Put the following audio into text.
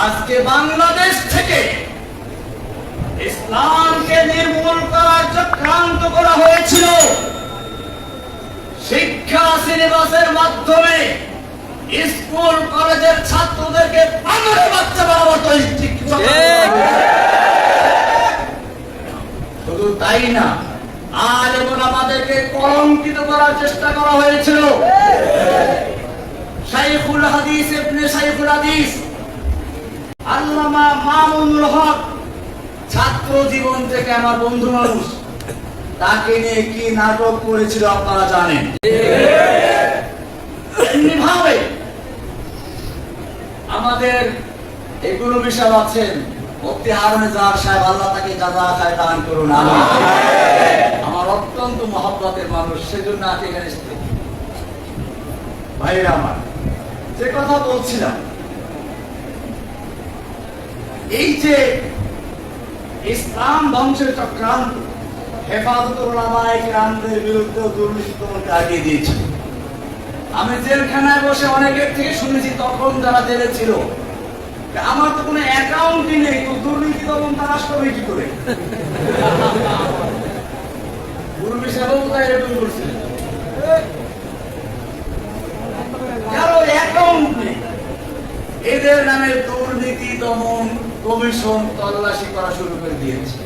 আজকে বাংলাদেশ থেকে ইসলামকে নির্মূল করার চক্রান্ত করা হয়েছিল। শিক্ষা সিলেবাসের মাধ্যমে স্কুল কলেজের ছাত্রদেরকে পাগলের বাচ্চা বানাবার শুধু তাই না, আর এবং আমাদেরকে কলঙ্কিত করার চেষ্টা করা হয়েছিল। শাইখুল হাদিস ইবনে শাইখুল হাদিস আল্লামা মামুনুল হক ছাত্র জীবন থেকে আমার বন্ধু মানুষ, তাকে নিয়ে কি নাটক করেছিল আপনারা জানেন। এমনিভাবে আমাদের এগুলো বিষয় আছেন মুফতি হারুন জাহার সাহেব, আল্লাহ তাকে জাযায়ে দান করুন। আমার অত্যন্ত মহব্বতের মানুষ, সেজন্য আজকে এখানে এসেছি। ভাইরা আমার, যে কথা বলছিলাম, এই যে ইসলাম ধ্বংসের চক্রান্ত হেফাজতুল উলামায়ে কিরামদের বিরুদ্ধে দুর্নীতি দমনকে আগিয়ে দিয়েছে। আমি জেলখানায় বসে অনেকের থেকে শুনেছি, তখন যারা জেলে ছিল, আমার তো কোনো অ্যাকাউন্টই নেই, তো দুর্নীতি দমন তারা আসবে কি করে? মুরব্বি সাহেবও তাই এরকম করছিলেন, কারো অ্যাকাউন্ট নেই। এদের নামে দুর্নীতি দমন কমিশন তল্লাশি করা শুরু করে দিয়েছে।